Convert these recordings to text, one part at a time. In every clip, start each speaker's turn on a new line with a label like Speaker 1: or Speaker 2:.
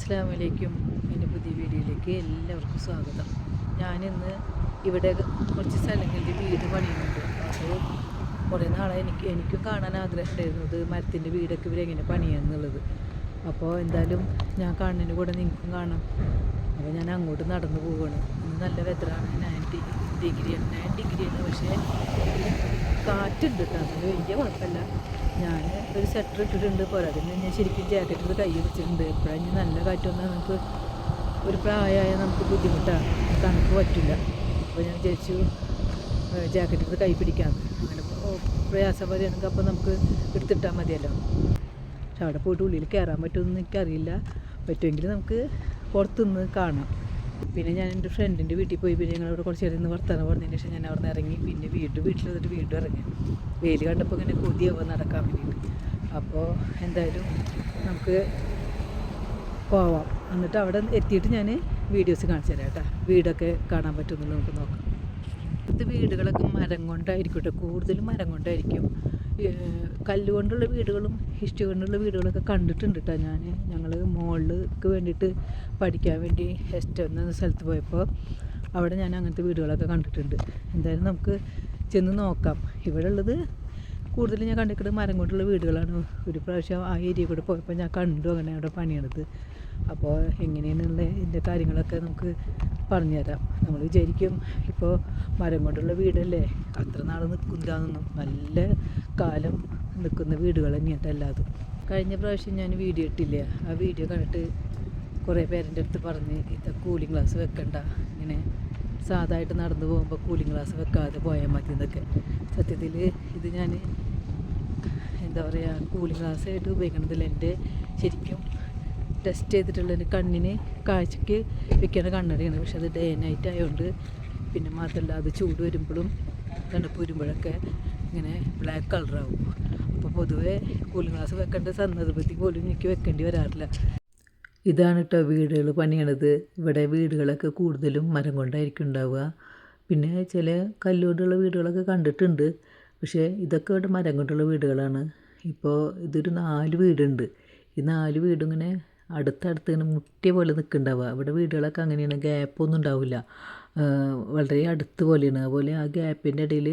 Speaker 1: അസ്സലാമു അലൈക്കും. എൻ്റെ പുതിയ വീഡിയോയിലേക്ക് എല്ലാവർക്കും സ്വാഗതം. ഞാനിന്ന് ഇവിടെ കുറച്ച് സ്ഥലങ്ങളിൽ വീട് പണിയുന്നുണ്ട്. അത് കുറേ നാളെ എനിക്കും കാണാൻ ആഗ്രഹം ഉണ്ടായിരുന്നു, ഇത് മരത്തിൻ്റെ വീടൊക്കെ ഇവരെങ്ങനെ പണിയാന്നുള്ളത്. അപ്പോൾ എന്തായാലും ഞാൻ കാണുന്നതിന് കൂടെ നിങ്ങൾക്കും കാണാം. അപ്പോൾ ഞാൻ അങ്ങോട്ട് നടന്നു പോവുകയാണ്. ഇന്ന് നല്ല വെതറാണ്, 9 ഡിഗ്രിയാണ്. പക്ഷേ കാറ്റുണ്ട് കേട്ടോ, അത് വലിയ കുഴപ്പമില്ല. ഞാൻ ഒരു സ്വെറ്റർ ഇട്ടിട്ടുണ്ട്, പോരാതിന് ഞാൻ ശരിക്കും ജാക്കറ്റ് എടുത്ത് കൈ വെച്ചിട്ടുണ്ട്. എപ്പോഴാണ് നല്ല കാറ്റ് വന്നാൽ നമുക്ക് ഒരു പ്രായമായ നമുക്ക് ബുദ്ധിമുട്ടാണ്, തണുപ്പ് പറ്റില്ല. അപ്പോൾ ഞാൻ വിചാരിച്ചു ജാക്കറ്റ് എടുത്ത് കൈ പിടിക്കാം. അങ്ങനെ പ്രയാസം പറയുകയാണെങ്കിൽ അപ്പോൾ നമുക്ക് എടുത്തിട്ടാൽ മതിയല്ലോ. പക്ഷെ അവിടെ പോയിട്ട് ഉള്ളിൽ കയറാൻ പറ്റുമെന്ന് എനിക്കറിയില്ല. പറ്റുമെങ്കിൽ നമുക്ക് പുറത്തുനിന്ന് കാണാം. പിന്നെ ഞാൻ എൻ്റെ ഫ്രണ്ടിൻ്റെ വീട്ടിൽ പോയി, പിന്നെ ഞങ്ങളവിടെ കുറച്ച് നേരം ഇന്ന് വർത്തമാനം പറഞ്ഞതിന് ശേഷം ഞാൻ അവിടെ നിന്ന് ഇറങ്ങി. പിന്നെ വീട്ടിൽ വന്നിട്ട് വീണ്ടും ഇറങ്ങി. വെയിൽ കണ്ടപ്പോൾ ഇങ്ങനെ കൊതിയാവുക നടക്കാൻ വേണ്ടിയിട്ട്. അപ്പോൾ എന്തായാലും നമുക്ക് പോവാം. എന്നിട്ട് അവിടെ എത്തിയിട്ട് ഞാൻ വീഡിയോസ് കാണിച്ചു തരാം കേട്ടോ. വീടൊക്കെ കാണാൻ പറ്റുമെന്ന് നമുക്ക് നോക്കാം. ഇപ്പോഴത്തെ വീടുകളൊക്കെ മരം കൊണ്ടായിരിക്കും കേട്ടോ, കൂടുതലും മരം കൊണ്ടായിരിക്കും. കല്ലുകൊണ്ടുള്ള വീടുകളും ഇഷ്ടി കൊണ്ടുള്ള വീടുകളൊക്കെ കണ്ടിട്ടുണ്ട് കേട്ടോ. ഞങ്ങൾ മോളിലേക്ക് വേണ്ടിയിട്ട് പഠിക്കാൻ വേണ്ടി എസ്റ്റർ എന്ന സ്ഥലത്ത് പോയപ്പോൾ അവിടെ ഞാൻ അങ്ങനത്തെ വീടുകളൊക്കെ കണ്ടിട്ടുണ്ട്. എന്തായാലും നമുക്ക് ചെന്ന് നോക്കാം. ഇവിടെ ഉള്ളത് കൂടുതലും ഞാൻ കണ്ടിട്ട് മരം കൊണ്ടുള്ള വീടുകളാണ്. ഒരു പ്രാവശ്യം ആ ഏരിയ കൂടെ പോയപ്പോൾ ഞാൻ കണ്ടു അങ്ങനെ അവിടെ പണിയണത്. അപ്പോൾ എങ്ങനെയാണുള്ള ഇതിൻ്റെ കാര്യങ്ങളൊക്കെ നമുക്ക് പറഞ്ഞുതരാം. നമ്മൾ വിചാരിക്കും ഇപ്പോൾ മരം കൊണ്ടുള്ള വീടല്ലേ അത്ര നാൾ നിൽക്കുന്നതാണെന്നും, നല്ല കാലം നിൽക്കുന്ന വീടുകൾ തന്നെയായിട്ട് എല്ലാതും. കഴിഞ്ഞ പ്രാവശ്യം ഞാൻ വീഡിയോ ഇട്ടില്ല, ആ വീഡിയോ കണ്ടിട്ട് കുറേ പേരൻ്റെ അടുത്ത് പറഞ്ഞ് ഇത് കൂളിംഗ് ഗ്ലാസ് വെക്കണ്ട, ഇങ്ങനെ സാധാരണ നടന്നു പോകുമ്പോൾ കൂളിംഗ് ഗ്ലാസ് വെക്കാതെ പോയാൽ മതി എന്നൊക്കെ. സത്യത്തിൽ ഇത് ഞാൻ എന്താ പറയുക, കൂളിംഗ് ഗ്ലാസ് ആയിട്ട് ഉപയോഗിക്കണതില്ല. എൻ്റെ ശരിക്കും ടെസ്റ്റ് ചെയ്തിട്ടുള്ള കണ്ണിന് കാഴ്ചയ്ക്ക് വെക്കേണ്ട കണ്ണടയാണ്. പക്ഷെ അത് ഡേ നൈറ്റ് ആയതുകൊണ്ട്, പിന്നെ മാത്രമല്ല അത് ചൂട് വരുമ്പോഴും തണുപ്പ് വരുമ്പോഴൊക്കെ ഇങ്ങനെ ബ്ലാക്ക് കളറാവും. അപ്പോൾ പൊതുവേ കൂളിംഗ് ഗ്ലാസ് വെക്കേണ്ട സന്ദർഭത്തിൽ പോലും എനിക്ക് വെക്കേണ്ടി വരാറില്ല. ഇതാണ് കേട്ടോ വീടുകൾ പണിയണത്. ഇവിടെ വീടുകളൊക്കെ കൂടുതലും മരം കൊണ്ടായിരിക്കും ഉണ്ടാവുക. പിന്നെ ചില കല്ലുകൊണ്ടുള്ള വീടുകളൊക്കെ കണ്ടിട്ടുണ്ട്. പക്ഷേ ഇതൊക്കെ ഇവിടെ മരം കൊണ്ടുള്ള വീടുകളാണ്. ഇപ്പോൾ ഇതൊരു 4 വീടുണ്ട്. ഈ 4 വീടും ഇങ്ങനെ അടുത്തടുത്ത് ഇങ്ങനെ മുട്ടിയ പോലെ നിൽക്കുന്നുണ്ടാവുക. ഇവിടെ വീടുകളൊക്കെ അങ്ങനെയാണ്, ഗ്യാപ്പൊന്നും ഉണ്ടാവില്ല, വളരെ അടുത്ത് പോലെയാണ്. അതുപോലെ ആ ഗ്യാപ്പിൻ്റെ ഇടയിൽ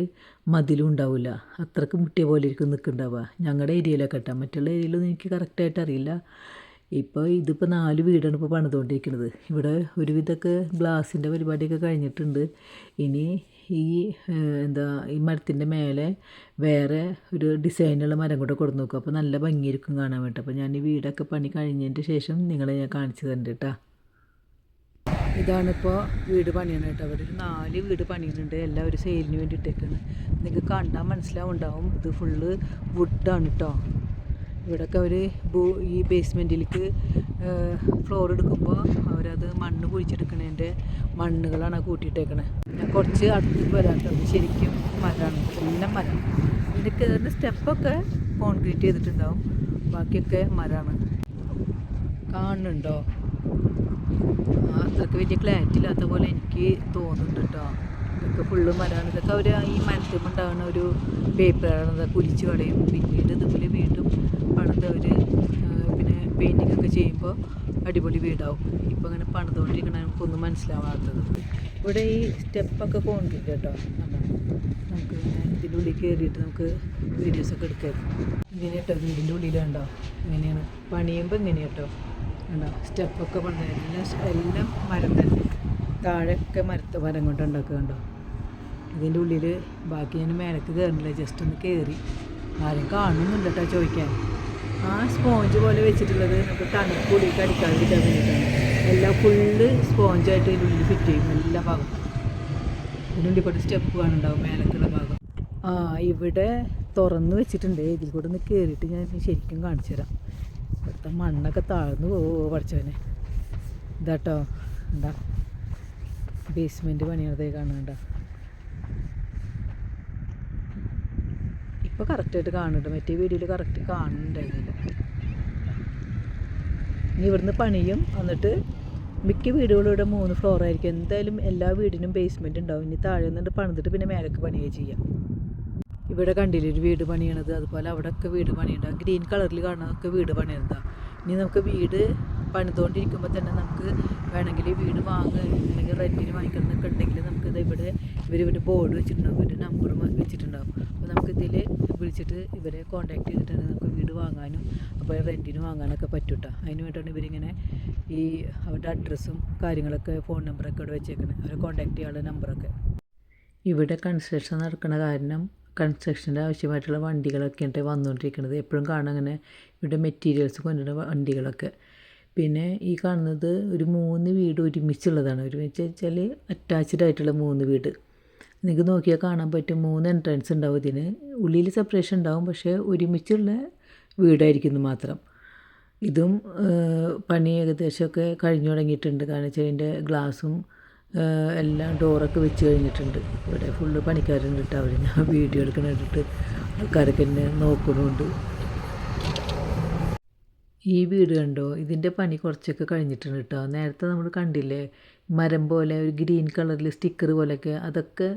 Speaker 1: മതിലും ഉണ്ടാവില്ല, അത്രക്ക് മുട്ടിയ പോലെ ഇരിക്കും നിൽക്കുന്നുണ്ടാവുക. ഞങ്ങളുടെ ഏരിയയിലൊക്കെ കേട്ടോ, മറ്റുള്ള ഏരിയയിലൊന്നും എനിക്ക് കറക്റ്റായിട്ട് അറിയില്ല. ഇതിപ്പോൾ 4 വീടാണ് ഇപ്പോൾ പണിതുകൊണ്ടിരിക്കുന്നത്. ഇവിടെ ഒരുവിധമൊക്കെ ഗ്ലാസിൻ്റെ പരിപാടിയൊക്കെ കഴിഞ്ഞിട്ടുണ്ട്. ഇനി ഈ മരത്തിൻ്റെ മേലെ വേറെ ഒരു ഡിസൈനുള്ള മരം കൂടെ കൊടുത്ത് നോക്കും. അപ്പോൾ നല്ല ഭംഗിയായിരിക്കും കാണാൻ വേണ്ടി. അപ്പോൾ ഞാൻ ഈ വീടൊക്കെ പണി കഴിഞ്ഞതിൻ്റെ ശേഷം നിങ്ങളെ ഞാൻ കാണിച്ചു തരണ്ട് കേട്ടോ. ഇതാണിപ്പോൾ വീട് പണിയാണ് കേട്ടോ. അവർ 4 വീട് പണിയുന്നുണ്ട്, എല്ലാം ഒരു സെയിലിന് വേണ്ടിയിട്ടേക്കാണ്. നിങ്ങൾക്ക് കണ്ടാൽ മനസ്സിലാവുണ്ടാവും, ഇത് ഫുള്ള് വുഡാണ് കേട്ടോ. ഇവിടെയൊക്കെ അവർ ഈ ബേസ്മെൻറ്റിലേക്ക് ഫ്ലോർ എടുക്കുമ്പോൾ അവരത് മണ്ണ് കുഴിച്ചെടുക്കണതിൻ്റെ മണ്ണുകളാണ് കൂട്ടിയിട്ടേക്കണേ. ഞാൻ കുറച്ച് അടുത്തേക്ക് വരാത്തത് ശരിക്കും മരമാണ്, എല്ലാം മരം. ഇതിൻ്റെ കയറുന്ന സ്റ്റെപ്പൊക്കെ കോൺക്രീറ്റ് ചെയ്തിട്ടുണ്ടാവും, ബാക്കിയൊക്കെ മരമാണ്. കാണുന്നുണ്ടോ? അത്രയ്ക്ക് വലിയ ക്ലാരിറ്റി ഇല്ലാത്ത പോലെ എനിക്ക് തോന്നുന്നുണ്ട് കേട്ടോ. ഇതൊക്കെ ഫുള്ള് മരമാണ്. ഇതൊക്കെ അവർ ഈ മരത്തുമ്പോൾ ഉണ്ടാകുന്ന ഒരു പേപ്പറാണ്, കുലിച്ച് കളയും. പിന്നീട് ഇതുപോലെ വീണ്ടും പണിത് അവർ പിന്നെ പെയിൻറ്റിംഗ് ഒക്കെ ചെയ്യുമ്പോൾ അടിപൊളി വീടാവും. ഇപ്പോൾ അങ്ങനെ പണിതുകൊണ്ടിരിക്കണ നമുക്കൊന്നും മനസ്സിലാവാത്തത്. ഇവിടെ ഈ സ്റ്റെപ്പൊക്കെ കോൺക്രീറ്റ് കേട്ടോ. നമുക്ക് ഇതിൻ്റെ ഉള്ളിൽ കയറിയിട്ട് നമുക്ക് വീഡിയോസൊക്കെ എടുക്കാം. ഇങ്ങനെ കേട്ടോ, വീടിൻ്റെ ഉള്ളിലുണ്ടോ ഇങ്ങനെയാണ് പണിയുമ്പോൾ ഇങ്ങനെ കേട്ടോ. ഉണ്ടോ സ്റ്റെപ്പൊക്കെ പണിത് എല്ലാം മരം തന്നെ. താഴെയൊക്കെ മരം കൊണ്ട് ഉണ്ടാക്കുന്നുണ്ടോ. ഇതിൻ്റെ ഉള്ളിൽ ബാക്കി ഞാൻ മേലേക്ക് കയറുന്നില്ല, ജസ്റ്റ് ഒന്ന് കയറി. ആരും കാണുന്നില്ല കേട്ടോ ചോദിക്കാൻ. ആ സ്പോഞ്ച് പോലെ വെച്ചിട്ടുള്ളത് നമുക്ക് തണുപ്പ് ഉള്ളിൽ അടിക്കാതിരിക്കാൻ വേണ്ടിയിട്ടാണ്. എല്ലാം ഫുള്ള് സ്പോഞ്ചായിട്ട് ഇതിൻ്റെ ഉള്ളിൽ ഫിറ്റ് ചെയ്യും, എല്ലാ ഭാഗം. ഇതിൻ്റെ ഉള്ളിൽ കൂടെ സ്റ്റെപ്പ് കാണുന്നുണ്ടാവും മേലക്കുള്ള ഭാഗം. ഇവിടെ തുറന്ന് വെച്ചിട്ടുണ്ട്. ഇതിൽ കൂടെ ഒന്ന് കയറിയിട്ട് ഞാൻ ശരിക്കും കാണിച്ചു തരാം. ഇവിടുത്തെ മണ്ണൊക്കെ താഴ്ന്നു പോവോ പഠിച്ചവനെ. ഇതാട്ടോ എന്താ ബേസ്മെൻറ്റ് പണിയണതേ കാണുന്നുണ്ടോ. ഇപ്പോൾ കറക്റ്റായിട്ട് കാണുന്നുണ്ട്, മറ്റേ വീഡിയോയിൽ കറക്റ്റ് കാണുന്നുണ്ടായിരുന്നില്ല. ഇനി ഇവിടുന്ന് പണിയും. എന്നിട്ട് മിക്ക വീടുകളും ഇവിടെ 3 ഫ്ലോറായിരിക്കും. എന്തായാലും എല്ലാ വീടിനും ബേസ്മെൻറ്റ് ഉണ്ടാവും. ഇനി താഴെ നിന്നിട്ട് പണിതിട്ട് പിന്നെ മേലേക്ക് പണിയുകയും ചെയ്യാം. ഇവിടെ കണ്ടില്ലേ ഒരു വീട് പണിയണത്, അതുപോലെ അവിടെയൊക്കെ വീട് പണിയുണ്ടാകും. ഗ്രീൻ കളറിൽ കാണുന്നതൊക്കെ വീട് പണിയുന്നതാണ്. ഇനി നമുക്ക് വീട് പണിതുകൊണ്ടിരിക്കുമ്പോൾ തന്നെ നമുക്ക് വേണമെങ്കിൽ വീട് വാങ്ങുക അല്ലെങ്കിൽ റെൻറ്റിന് വാങ്ങിക്കണമെന്നൊക്കെ ഉണ്ടെങ്കിൽ നമുക്ക് ഇവിടെ ഇവർ ബോർഡ് വെച്ചിട്ടുണ്ടാവും, ഇവർ നമ്പർ വെച്ചിട്ടുണ്ടാവും. അപ്പോൾ നമുക്കിതിൽ വിളിച്ചിട്ട് ഇവരെ കോൺടാക്ട് ചെയ്തിട്ടാണ് നമുക്ക് വീട് വാങ്ങാനും അപ്പോൾ റെൻറ്റിന് വാങ്ങാനൊക്കെ പറ്റൂട്ടോ. അതിന് വേണ്ടിയിട്ടാണ് ഇവരിങ്ങനെ ഈ അവരുടെ അഡ്രസ്സും കാര്യങ്ങളൊക്കെ ഫോൺ നമ്പറൊക്കെ ഇവിടെ വെച്ചേക്കുന്നത്, അവരെ കോൺടാക്ട് ചെയ്യാനുള്ള നമ്പറൊക്കെ. ഇവിടെ കൺസ്ട്രക്ഷൻ നടക്കുന്ന കാരണം കൺസ്ട്രക്ഷൻ്റെ ആവശ്യമായിട്ടുള്ള വണ്ടികളൊക്കെ ഉണ്ട് വന്നുകൊണ്ടിരിക്കുന്നത്. എപ്പോഴും കാണാം അങ്ങനെ ഇവിടെ മെറ്റീരിയൽസ് കൊണ്ടുവരുന്ന വണ്ടികളൊക്കെ. പിന്നെ ഈ കാണുന്നത് ഒരു 3 വീട് ഒരുമിച്ചുള്ളതാണ്. ഒരുമിച്ച് വെച്ചാൽ അറ്റാച്ച്ഡ് ആയിട്ടുള്ള 3 വീട്. നിങ്ങൾക്ക് നോക്കിയാൽ കാണാൻ പറ്റും 3 എൻട്രൻസ് ഉണ്ടാവും ഇതിന്. ഉള്ളിൽ സെപ്പറേഷൻ ഉണ്ടാവും, പക്ഷേ ഒരുമിച്ചുള്ള വീടായിരിക്കുന്നു മാത്രം. ഇതും പണി ഏകദേശമൊക്കെ കഴിഞ്ഞു തുടങ്ങിയിട്ടുണ്ട്. കാരണം വെച്ചാൽ അതിൻ്റെ ഗ്ലാസും എല്ലാം ഡോറൊക്കെ വെച്ച് കഴിഞ്ഞിട്ടുണ്ട്. ഇവിടെ ഫുള്ള് പണിക്കാരുണ്ട് കേട്ടോ. അവർ ഞാൻ വീഡിയോ എടുക്കണിട്ട് ആൾക്കാരൊക്കെ എന്നെ നോക്കുന്നുണ്ട്. ഈ വീട് കണ്ടോ, ഇതിൻ്റെ പണി കുറച്ചൊക്കെ കഴിഞ്ഞിട്ടുണ്ട് കേട്ടോ. നേരത്തെ നമ്മൾ കണ്ടില്ലേ മരം പോലെ ഒരു ഗ്രീൻ കളറിൽ സ്റ്റിക്കർ പോലെയൊക്കെ, അതൊക്കെ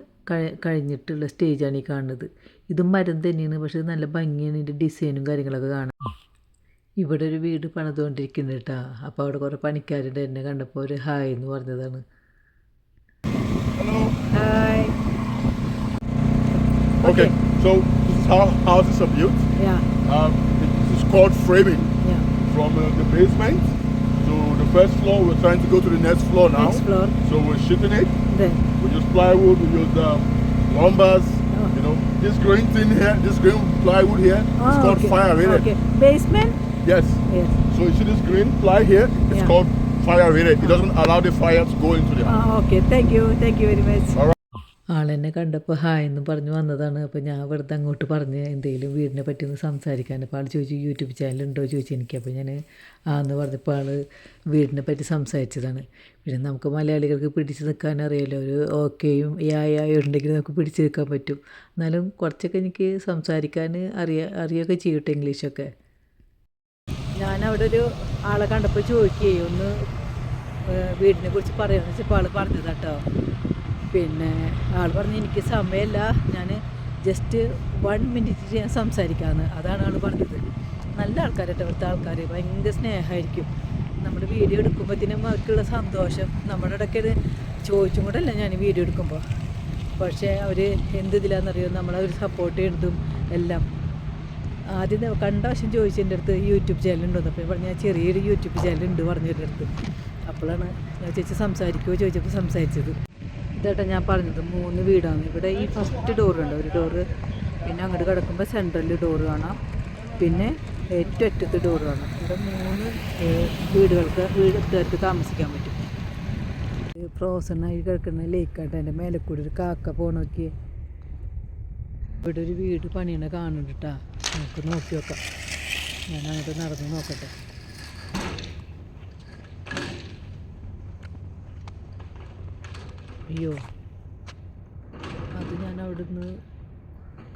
Speaker 1: കഴിഞ്ഞിട്ടുള്ള സ്റ്റേജാണ് ഈ കാണുന്നത്. ഇതും മരം തന്നെയാണ്, പക്ഷേ നല്ല ഭംഗിയാണ് ഇതിൻ്റെ ഡിസൈനും കാര്യങ്ങളൊക്കെ കാണാം. ഇവിടെ ഒരു വീട് പണിതുകൊണ്ടിരിക്കുന്നുണ്ട് കേട്ടോ. അപ്പോൾ അവിടെ കുറേ പണിക്കാരുണ്ട്. എന്നെ കണ്ടപ്പോൾ ഒരു ഹായ് എന്ന് പറഞ്ഞതാണ്.
Speaker 2: Hello.
Speaker 1: Hi.
Speaker 2: Okay, so this is how houses are built.
Speaker 1: Yeah.
Speaker 2: This is called framing.
Speaker 1: Yeah.
Speaker 2: From the basement to the first floor, we're trying to go to the next floor now.
Speaker 1: Next floor.
Speaker 2: So we're sheeting it.
Speaker 1: Then.
Speaker 2: We use plywood. We use lumbers.
Speaker 1: Oh.
Speaker 2: You know, this green thing here, this green plywood here, it's called
Speaker 1: okay.
Speaker 2: fire rated.
Speaker 1: Okay. Basement.
Speaker 2: Yes.
Speaker 1: Yes.
Speaker 2: So you see this green ply here? It's
Speaker 1: Yeah.
Speaker 2: called fire rated. It doesn't allow the fire to go into the house.
Speaker 1: Okay. Thank you very much.
Speaker 2: All right.
Speaker 1: ആളെന്നെ കണ്ടപ്പോൾ hi എന്ന് പറഞ്ഞു വന്നതാണ്. അപ്പോൾ ഞാൻ വെറുതെ അങ്ങോട്ട് പറഞ്ഞ് എന്തെങ്കിലും വീടിനെ പറ്റി ഒന്ന് സംസാരിക്കാൻ. അപ്പോൾ ആൾ ചോദിച്ചു യൂട്യൂബ് ചാനലുണ്ടോ ചോദിച്ചു എനിക്ക്. അപ്പോൾ ഞാൻ എന്ന് പറഞ്ഞപ്പോൾ ആൾ വീടിനെ പറ്റി സംസാരിച്ചതാണ്. പിന്നെ നമുക്ക് മലയാളികൾക്ക് പിടിച്ച് നിൽക്കാൻ അറിയാമല്ലോ, ഒരു ഓക്കെയും യായും ഉണ്ടെങ്കിൽ നമുക്ക് പിടിച്ച് നിൽക്കാൻ പറ്റും. എന്നാലും കുറച്ചൊക്കെ എനിക്ക് സംസാരിക്കാൻ അറിയൊക്കെ ചെയ്യട്ടെ ഇംഗ്ലീഷൊക്കെ. ഞാനവിടെ ഒരു ആളെ കണ്ടപ്പോൾ ചോദിക്കുകയും ഒന്ന് വീടിനെ കുറിച്ച് പറയാമെന്ന് വെച്ചപ്പോൾ ആൾ പറഞ്ഞത് കേട്ടോ. പിന്നെ ആൾ പറഞ്ഞ് എനിക്ക് സമയമില്ല, ഞാൻ ജസ്റ്റ് 1 മിനിറ്റ് ഞാൻ സംസാരിക്കാമെന്ന്. അതാണ് ആൾ പറഞ്ഞത്. നല്ല ആൾക്കാരട്ടോ ഇവിടുത്തെ ആൾക്കാർ, ഭയങ്കര സ്നേഹമായിരിക്കും. നമ്മൾ വീഡിയോ എടുക്കുമ്പോഴത്തേനും അവർക്കുള്ള സന്തോഷം നമ്മുടെ ഇടയ്ക്ക് ചോദിച്ചും കൂടെ അല്ല ഞാൻ വീഡിയോ എടുക്കുമ്പോൾ. പക്ഷേ അവർ എന്തിലാണെന്നറിയോ നമ്മളവർ സപ്പോർട്ട് ചെയ്യുന്നതും എല്ലാം. ആദ്യം കണ്ട വശം ചോദിച്ചു എൻ്റെ അടുത്ത് യൂട്യൂബ് ചാനലുണ്ടോന്ന്. അപ്പോൾ പറഞ്ഞാൽ ചെറിയൊരു യൂട്യൂബ് ചാനലുണ്ട് പറഞ്ഞു എൻ്റെ അടുത്ത്. അപ്പോഴാണ് ഞാൻ ചേച്ചി സംസാരിക്കുമോ ചോദിച്ചപ്പോൾ സംസാരിച്ചത്. ഇതേട്ടാ ഞാൻ പറഞ്ഞത് 3 വീടാണ്. ഇവിടെ ഈ ഫസ്റ്റ് ഡോറുണ്ട്, ഒരു ഡോറ്. പിന്നെ അങ്ങോട്ട് കിടക്കുമ്പോൾ സെൻട്രലിൽ ഡോറ് കാണാം. പിന്നെ ഏറ്റവും അറ്റത്ത് ഡോറ് കാണാം. ഇവിടെ 3 വീട്ടുകാർക്ക് താമസിക്കാൻ പറ്റും. ഫ്രോസണായി കിടക്കുന്ന ലേക്കാട്ടെ. എൻ്റെ മേലെ കൂടി ഒരു കാക്ക പോണോക്കി. ഇവിടെ ഒരു വീട് പണിയണ കാണുന്നുണ്ട് കേട്ടോ. നമുക്ക് നോക്കി നോക്കാം. ഞാൻ അങ്ങോട്ട് നടന്ന് നോക്കട്ടെ. അയ്യോ, അത് ഞാൻ അവിടുന്ന്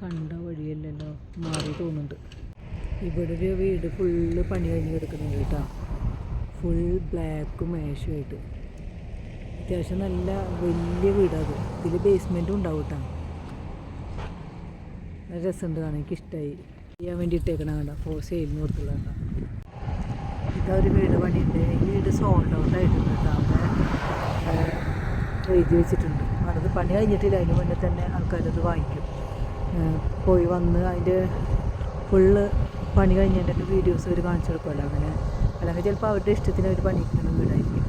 Speaker 1: കണ്ട വഴിയല്ലല്ലോ, മാറി തോന്നുന്നുണ്ട്. ഇവിടെ ഒരു വീട് ഫുള്ള് പണി കഴിഞ്ഞ് കിടക്കുന്നുണ്ട് കേട്ടോ. ഫുൾ ബ്ലാക്കും മേശുമായിട്ട് അത്യാവശ്യം നല്ല വലിയ വീടാണ്. ഇതിൽ ബേസ്മെൻറ്റും ഉണ്ടാവും കേട്ടോ. നല്ല രസമുണ്ട് കാണാൻ, എനിക്കിഷ്ടമായി. ചെയ്യാൻ വേണ്ടി ഇട്ടേക്കണം കണ്ട, ഫോർ സെയിലിന് കൊടുത്തുള്ള കേട്ടോ. ഇതൊരു വീട് പണിയുണ്ട്. ഈ വീട് സോൾഡ് ഔട്ട് ആയിട്ടുണ്ട് കേട്ടോ. അവിടെ എഴുതി വെച്ചിട്ടുണ്ട്. അത് പണി കഴിഞ്ഞിട്ടില്ല, അതിന് മുന്നേ തന്നെ ആൾക്കാരത് വാങ്ങിക്കും. പോയി വന്ന് അതിൻ്റെ ഫുള്ള് പണി കഴിഞ്ഞതിൻ്റെ വീഡിയോസ് അവർ കാണിച്ചു കൊടുക്കുമല്ലോ. അങ്ങനെ അല്ലെങ്കിൽ ചിലപ്പോൾ അവരുടെ ഇഷ്ടത്തിന് അവർ പണിക്കുന്ന വീടായിരിക്കും.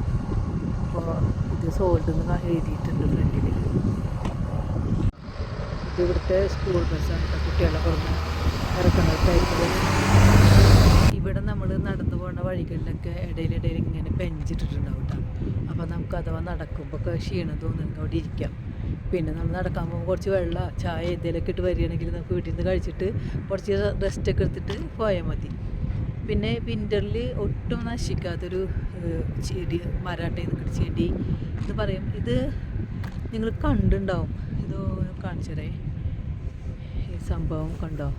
Speaker 1: അപ്പോൾ ഇത് സോൾഡ് എന്ന് എഴുതിയിട്ടുണ്ട് ഫ്രണ്ടിൽ. ഇത് ഇവിടുത്തെ സ്കൂൾ ബസ്സാണ്, കുട്ടികളെ പുറമെ ഇറക്കുന്ന ടൈപ്പ്. ഇവിടെ നമ്മൾ നടന്നു പോകുന്ന വഴികളിലൊക്കെ ഇടയിലിടയിൽ ഇങ്ങനെ ബെഞ്ചിട്ടിട്ടുണ്ടാവും കേട്ടോ. അപ്പോൾ നമുക്ക് അഥവാ നടക്കുമ്പോൾ ഒക്കെ ക്ഷീണം തോന്നുന്നെങ്കിൽ അവിടെ ഇരിക്കാം. പിന്നെ നമ്മൾ നടക്കാൻ പോകുമ്പോൾ കുറച്ച് വെള്ളം ചായ എന്തെങ്കിലുമൊക്കെ ഇട്ട് വരികയാണെങ്കിൽ നമുക്ക് വീട്ടിൽ നിന്ന് കഴിച്ചിട്ട് കുറച്ച് റെസ്റ്റൊക്കെ എടുത്തിട്ട് പോയാൽ മതി. പിന്നെ വിൻ്ററിൽ ഒട്ടും നശിക്കാത്തൊരു ചെടി, മരാട്ടയിൽ നിൽക്കുന്ന ചെടി എന്ന് പറയും. ഇത് നിങ്ങൾ കണ്ടുണ്ടാവും. ഇത് കാണിച്ചതേ ഈ സംഭവം കണ്ടോ.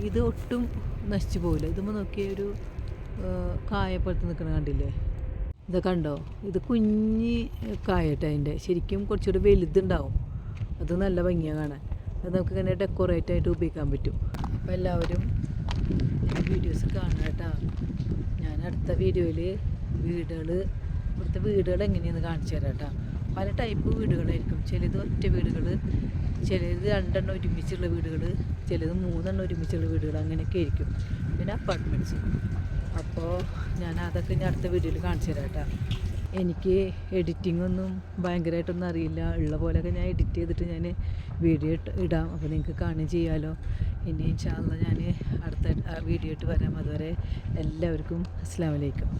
Speaker 1: ഇത് ഒട്ടും നശിച്ചു പോവില്ല. ഇതുമ്പോൾ നോക്കിയ ഒരു കായപ്പുറത്ത് നിൽക്കുന്ന കണ്ടില്ലേ, ഇത് കണ്ടോ. ഇത് കുഞ്ഞി കായട്ടെ. അതിൻ്റെ ശരിക്കും കുറച്ചുകൂടി വലുതുണ്ടാവും. അത് നല്ല ഭംഗിയാണ് കാണാൻ. അത് നമുക്ക് ഇങ്ങനെ ഡെക്കറേറ്റ് ആയിട്ട് ഉപയോഗിക്കാൻ പറ്റും. അപ്പോൾ എല്ലാവരും വീഡിയോസ് കാണാം കേട്ടോ. ഞാൻ അടുത്ത വീഡിയോയിൽ ഇവിടുത്തെ വീടുകൾ എങ്ങനെയെന്ന് കാണിച്ചു തരാം കേട്ടോ. പല ടൈപ്പ് വീടുകളായിരിക്കും. ചിലത് ഒറ്റ വീടുകൾ, ചിലത് 2 എണ്ണം ഒരുമിച്ചുള്ള വീടുകൾ, ചിലത് 3 എണ്ണം ഒരുമിച്ചുള്ള വീടുകൾ, അങ്ങനെയൊക്കെ ആയിരിക്കും. പിന്നെ അപ്പാർട്ട്മെൻറ്റ്സ്. അപ്പോൾ ഞാൻ അതൊക്കെ ഞാൻ അടുത്ത വീഡിയോയിൽ കാണിച്ചു തരാം കേട്ടോ. എനിക്ക് എഡിറ്റിംഗ് ഒന്നും ഭയങ്കരമായിട്ടൊന്നും അറിയില്ല. ഉള്ള പോലെയൊക്കെ ഞാൻ എഡിറ്റ് ചെയ്തിട്ട് ഞാൻ വീഡിയോ ഇടാം. അപ്പോൾ നിങ്ങൾക്ക് കാണുകയും ചെയ്യാമല്ലോ. ഇനി ഇൻഷാ അല്ലാഹ് ഞാൻ അടുത്ത വീഡിയോ ഇട്ട് വരാം. അതുവരെ എല്ലാവർക്കും അസ്സലാമു അലൈക്കും.